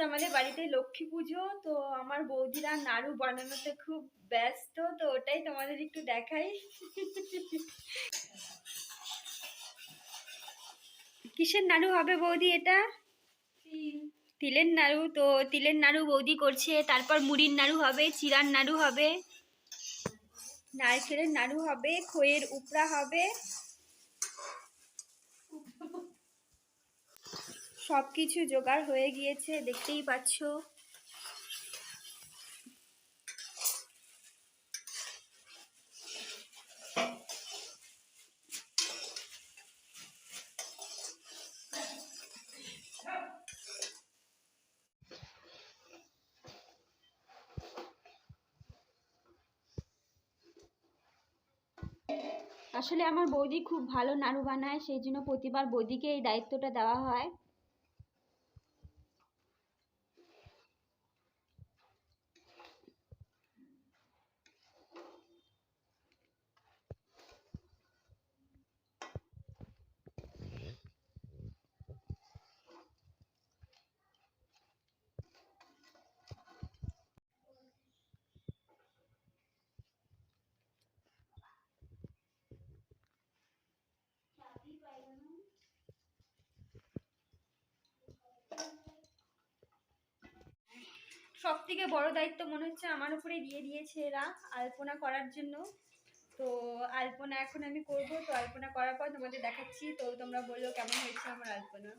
আমাদের বাড়িতে লক্ষ্মী পুজো, তো আমার বৌদিরা নাড়ু বানানোতে খুব ব্যস্ত, তো ওটাই তোমাদের একটু দেখাই। কিসের নাড়ু হবে বৌদি এটা? তিলের নাড়ু। তো তিলের নাড়ু বৌদি করছে, তারপর মুড়ির নাড়ু হবে, চিড়ার নাড়ু হবে, নারকেলের নাড়ু হবে, খইয়ের উপড়া হবে, সবকিছু জোগাড় হয়ে গিয়েছে, দেখতেই পাচ্ছ। আসলে আমার বৌদি খুব ভালো নাড়ু বানায়, সেই জন্য প্রতিবার বৌদিকে এই দায়িত্বটা দেওয়া হয়। সব থেকে বড় দায়িত্ব মনে হচ্ছে আমার উপরে দিয়ে দিয়েছে এরা, আলপনা করার জন্য। তো আলপনা এখন আমি করব, তো আলপনা করার পর তোমাদের দেখাচ্ছি, তো তোমরা বললো কেমন হয়েছে আমার আলপনা।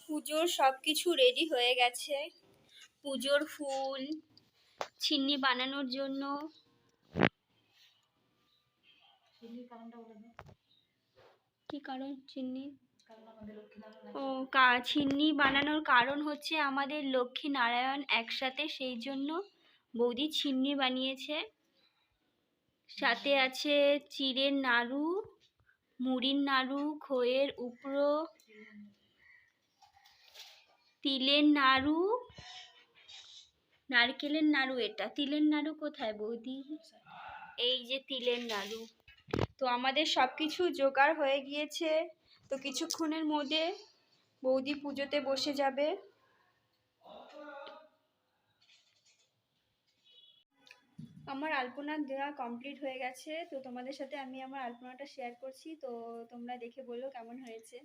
পুজোর সবকিছু রেডি হয়ে গেছে, পুজোর ফুল, ছিন্নি বানানোর জন্য। কি কারণ ছিন্নি? ও ছিন্নি বানানোর কারণ হচ্ছে আমাদের লক্ষ্মী নারায়ণ একসাথে, সেই জন্য বৌদি ছিন্নি বানিয়েছে। সাথে আছে চিড়ের নাড়ু, মুড়ির নাড়ু, খইয়ের উপড়ো, তিলের নাড়ু, নারকেলের নাড়ু। এটা তিলের নাড়ু কোথায় বৌদি? এই যে তিলের নাড়ু। তো আমাদের সবকিছু জোগাড় হয়ে গিয়েছে, তো কিছুক্ষণের মধ্যে বৌদি পুজোতে বসে যাবে। আমার আলপনা দেওয়া কমপ্লিট হয়ে গেছে, তো তোমাদের সাথে আমি আমার আলপনাটা শেয়ার করছি, তো তোমরা দেখে বলো কেমন হয়েছে।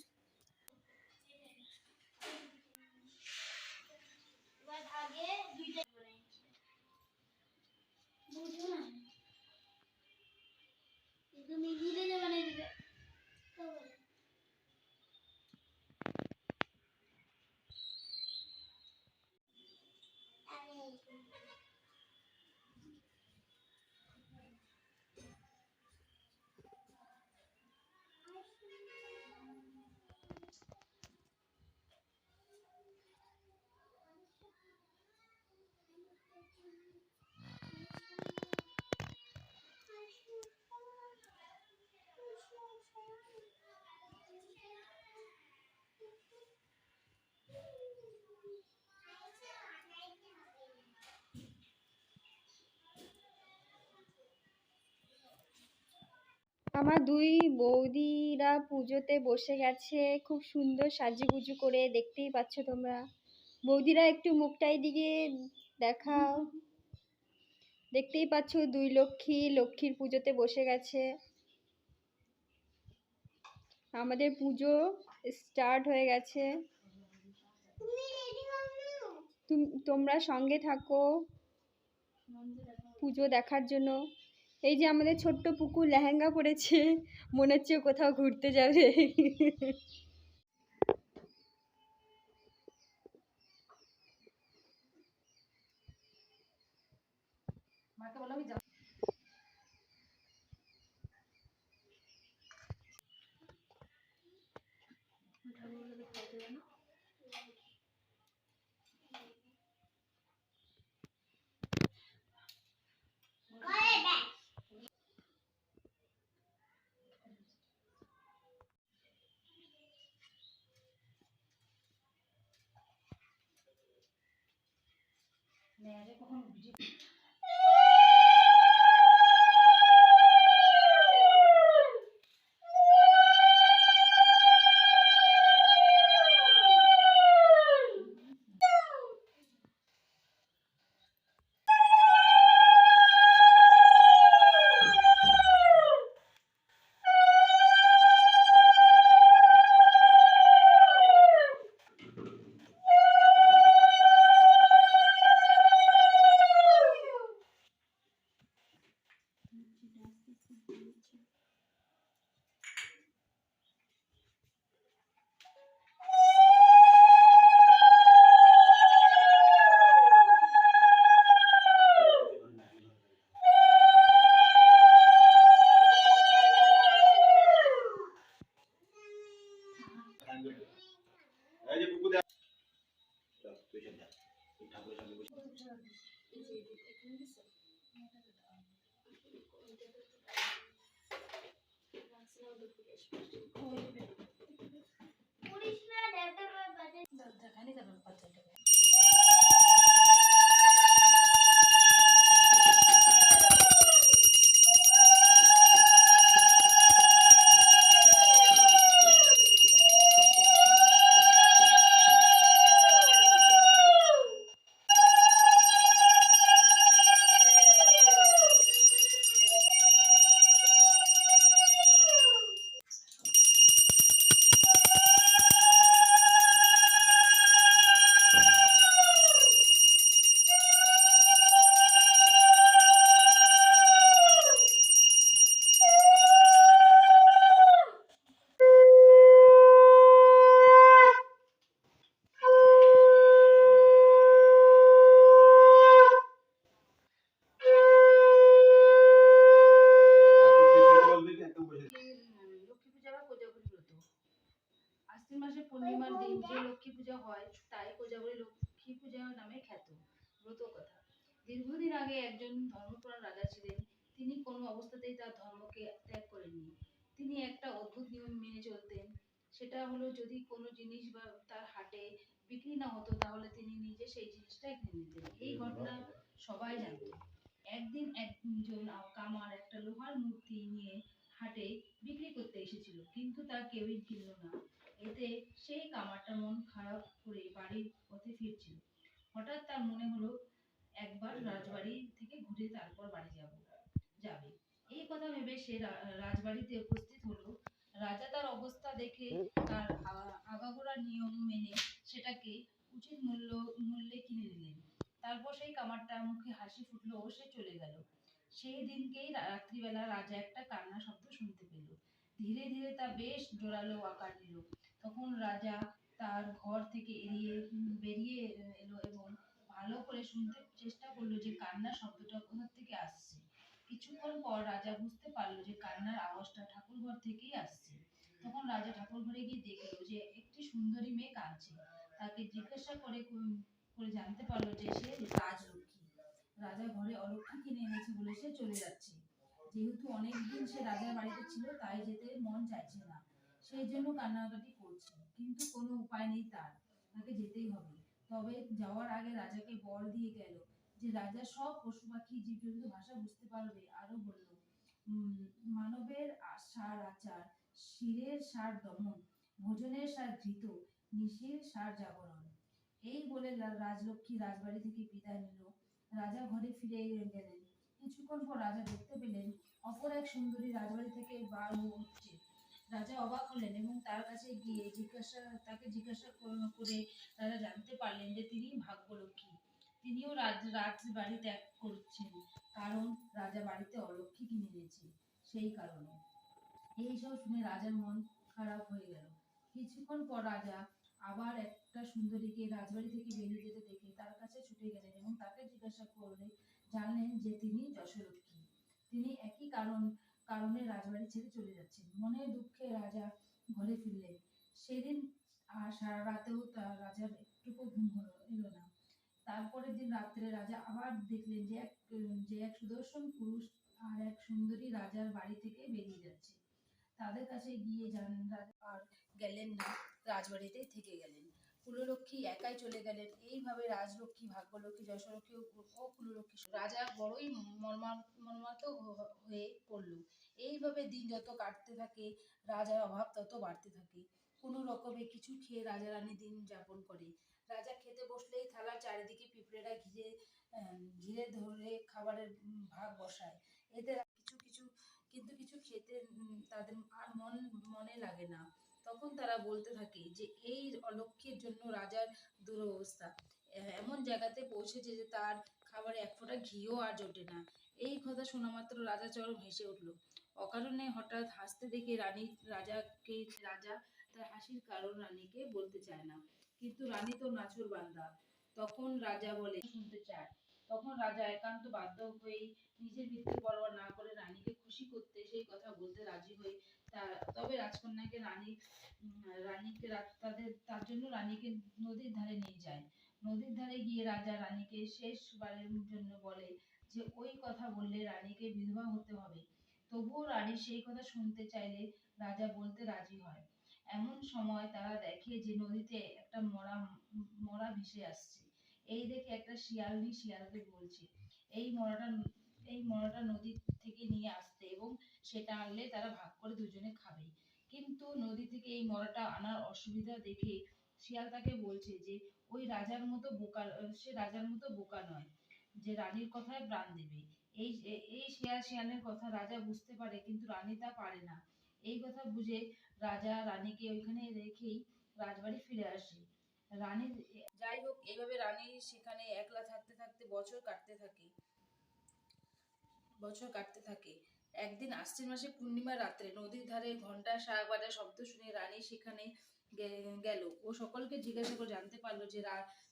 আমার দুই বৌদিরা পুজোতে বসে গেছে, খুব সুন্দর সাজুগুজু করে, দেখতেই পাচ্ছ তোমরা। বৌদিরা একটু মুখটা দিকে দেখাও। দেখতেই পাচ্ছ দুই লক্ষ্মী লক্ষ্মীর পুজোতে বসে গেছে। আমাদের পুজো স্টার্ট হয়ে গেছে। তোমরা সঙ্গে থাকো পুজো দেখার জন্য। এই যে আমাদের ছোট্ট পুকু লেহেঙ্গা পরেছে, মনে হচ্ছে কোথাও ঘুরতে যাবে। আশ্বিন মাসে পূর্ণিমার দিন যে লক্ষ্মী পূজা হয় তাই কোজাগরী লক্ষ্মী পূজা নামে খ্যাত। ব্রত কথা। দীর্ঘদিন আগে একজন ধর্মপ্রাণ রাজা ছিলেন। তিনি কোনো অবস্থাতেই তার ধর্মকে ত্যাগ করেননি। তিনি একটা অদ্ভুত নিয়ম মেনে চলতেন। সেটা হলো যদি কোনো জিনিস বা তার হাটে বিক্রি না হতো তাহলে তিনি নিজে সেই জিনিসটা কিনে নিতেন। এই ঘটনা সবাই জানত। একদিন একজন কামার একটা লোহার মূর্তি নিয়ে হাটে বিক্রি করতে এসেছিল, কিন্তু তা কেউই কিনল না। এতে সেই কামারটা মন খারাপ করে বাড়ির পথে ফিরছিল। হঠাৎ তার মনে হলো একবার রাজবাড়ি থেকে ঘুরে তারপর বাড়ি যাবে। এই কথা ভেবে সে রাজবাড়িতে উপস্থিত হলো। রাজা তার অবস্থা দেখে তার আগাগোড়া নিয়ম মেনে সেটাকে উচিত মূল্যে কিনে নিলেন। তারপর সেই কামারটা মুখে হাসি ফুটলো ও সে চলে গেল। সেই দিনকেই রাত্রিবেলা রাজা একটা কান্নার শব্দ শুনতে পেল। ধীরে ধীরে তা বেশ জোরালো আকার নিল। তখন রাজা তার ঘর থেকে বেরিয়ে এলো এবং ভালো করে শুনতে চেষ্টা করলো যে কান্নার শব্দটা কোথা থেকে আসছে। কিছুক্ষণ পর রাজা বুঝতে পারলো যে কান্নার আওয়াজটা ঠাকুর ঘর থেকেই আসছে। তখন রাজা ঠাকুর ঘরে গিয়ে দেখলো যে একটি সুন্দরী মেয়ে কাঁদছে। তাকে জিজ্ঞাসা করে জানতে পারলো যে সে রাজলক্ষ্মী। রাজা ঘরে অলক্ষ্মী কিনে এনেছে বলে সে চলে যাচ্ছে। যেহেতু অনেকদিন সে রাজার বাড়িতে ছিল তাই যেতে মন চাইছে না। সেই জন্য কান্নাকাটি করছে, কিন্তু কোনো উপায় নেই তার, তাকে যেতেই হবে। তবে যাওয়ার আগে রাজাকে বর দিয়ে গেল যে রাজা সব পশু পাখি জীবজন্তু ভাষা বুঝতে পারবে। আরো বলল মানবের সার আচার, শিরের সার দমন, ভোজনের সার ঘৃত, নিশির সার জাগরণ। এই বলে রাজলক্ষ্মী রাজবাড়ি থেকে বিদায় নিল। রাজা ঘরে ফিরে গেলেন। কিছুক্ষণ পর রাজা দেখতে পেলেন অপর এক সুন্দরী রাজবাড়ি থেকে বার হচ্ছে। রাজা অবাক হলেন এবং তার কাছে গিয়ে জিজ্ঞাসা করে রাজা জানতে পারলেন যে তিনি ভাগ্যলক্ষ্মী। তিনিও রাজবাড়ি ত্যাগ করছেন, কারণ রাজা বাড়িতে অলক্ষ্মী কিনে এনেছে, সেই কারণে। এইসব শুনে রাজার মন খারাপ হয়ে গেল। কিছুক্ষণ পর রাজা আবার একটা সুন্দরীকে রাজবাড়ি থেকে বেরিয়ে যেতে দেখে তার কাছে ছুটে গেলেন এবং তাকে জিজ্ঞাসা করে জানলেন যে তিনি যশোলক্ষ্মী। তিনি একই কারণে রাজবাড়ি ছেড়ে চলে যাচ্ছেন। মনের দুঃখে রাজা ঘরে ফিরলেন। সেদিন আর সারা রাতেও রাজার একটুকু ঘুম এলো না। তারপরের দিন রাত্রে রাজা আবার দেখলেন যে এক সুদর্শন পুরুষ আর এক সুন্দরী রাজার বাড়ি থেকে বেরিয়ে যাচ্ছে। তাদের কাছে গিয়ে রাজা আর গেলেন না, রাজবাড়িতেই থেকে গেলেন। কুললক্ষ্মী একাই চলে গেলেন। এইভাবে রাজলক্ষ্মী, ভাগ্যলক্ষ্মী, যশোলক্ষ্মী ও কুললক্ষ্মী রাজা বড়ই মর্মাহত হয়ে পড়ল। এইভাবে দিন যত কাটতে থাকে রাজার অভাব তত বাড়তে থাকে। কোনো রকমে কিছু খেয়ে রাজা রানী দিন যাপন করে। রাজা খেতে বসলেই থালার চারিদিকে পিঁপড়েরা ঘিরে ধরে খাবারের ভাগ বসায়। এতে কিছু খেতে তাদের আর মনে লাগে না। তখন তারা বলতে থাকে যে এই অলক্ষ্মীর জন্য রাজার দুরবস্থা। এমন জায়গাতে পৌঁছেছে যে তার খাবারে এক ফোঁটা ঘিও আর জোটে না। এই কথা শোনা মাত্র রাজা চরম হেসে উঠল। অকারণে হঠাৎ হাসতে দেখে রাজা তার হাসির কারণ রানীকে বলতে চায় না, কিন্তু রানী তো নাছোড়বান্দা। তখন রাজা বলে শুনতে চায়। তখন রাজা একান্ত বাধ্য হয়ে নিজের মৃত্যু পরোয়া না করে রানীকে খুশি করতে সেই কথা বলতে রাজি হয়ে তবে রাজকন্যাকে তার জন্য রানীকে নদীর ধারে নিয়ে যায়। নদীর ধারে গিয়ে রাজা রানীকে শেষবারের জন্য বলে যে ওই কথা বললে রানীকে বিধবা হতে হবে। তবুও রানী সেই কথা শুনতে চাইলে রাজা বলতে রাজি হয়। এমন সময় তারা দেখে যে নদীতে একটা মরা ভেসে আসছে। এই দেখে একটা শিয়ালনী শিয়ালকে বলছে এই মরাটা নদী থেকে নিয়ে আসতে এবং সেটা আনলে তারা ভাগ করে দুজনে খাবে। কিন্তু নদী থেকে এই মরাটা আনার অসুবিধা দেখে শিয়াল তাকে বলছে যে সে রাজার মতো বোকা নয় যে রানীর কথায় প্রাণ দেবে। এই শিয়ালের কথা রাজা বুঝতে পারে, কিন্তু রানী তা পারে না। এই কথা বুঝে রাজা রানীকে ওইখানে রেখেই রাজবাড়ি ফিরে আসে। রানী যাই হোক, এইভাবে রানী সেখানে একলা থাকতে থাকতে বছর কাটতে থাকে। একদিন আশ্বিন মাসে পূর্ণিমার রাত্রে নদীর ধারে ঘন্টা শাঁখ বাজার শব্দ শুনে রানী সেখানে গেল ও সকলকে জিজ্ঞাসা করে জানতে পারলো যে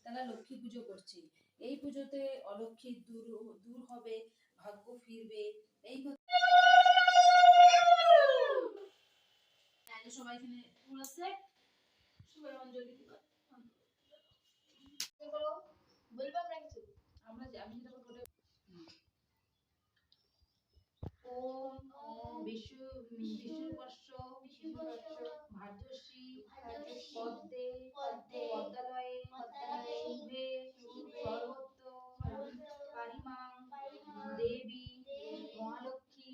তারা লক্ষ্মী পুজো করছে। এই পুজোতে অলক্ষ্মী দূর হবে, ভাগ্য ফিরবে। এই কথা সবাই এখানে সবাই অঞ্জলি দিবা। বলবাম না কিছু, আমি যেটা বলবো ওম বিষ্ণুপর্ষ ভার্যশ্রী পদ্মে পদ্মালয়ে শুভে সর্বত্র পারিমাং দেবী মহালক্ষ্মী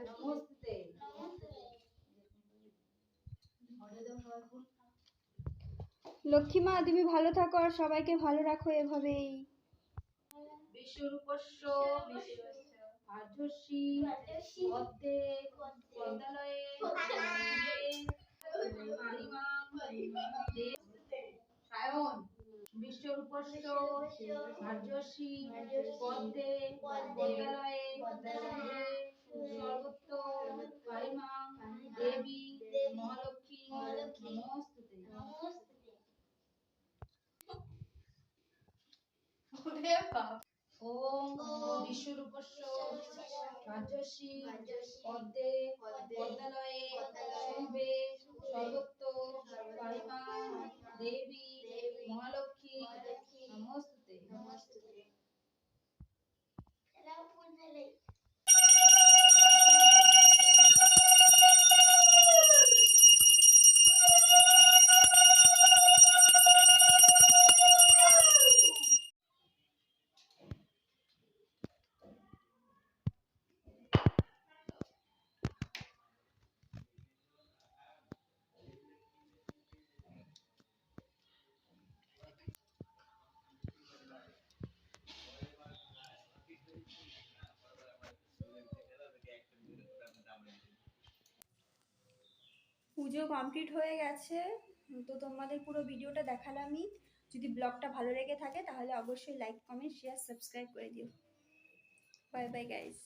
নমস্তে। লক্ষ্মী মা, তুমি ভালো থাকো আর সবাইকে ভালো রাখো এভাবেই। বিশ্বরূপস্য ভার্যশ্রী পদ্মে পদ্মালয়ে সায়ন বিশ্বরূপস্য ভার্যশ্রী পদ্মে পদ্মালয়ে সর্বত্র পারিমাং দেবী মহালক্ষ্মী নমস্তুতে। ওম বিশ্বরূপস্য ভার্যশ্রী পদ্মে পদ্মালয়ে শুভে সর্বত্র পারিমাং দেবী মহালক্ষ্মী নমস্তুতে। পুজো কমপ্লিট হয়ে গেছে। তো তোমাদের পুরো ভিডিওটা দেখালামই। যদি ব্লগটা ভালো লেগে থাকে তাহলে অবশ্যই লাইক কমেন্ট শেয়ার সাবস্ক্রাইব করে দিও। Bye bye guys.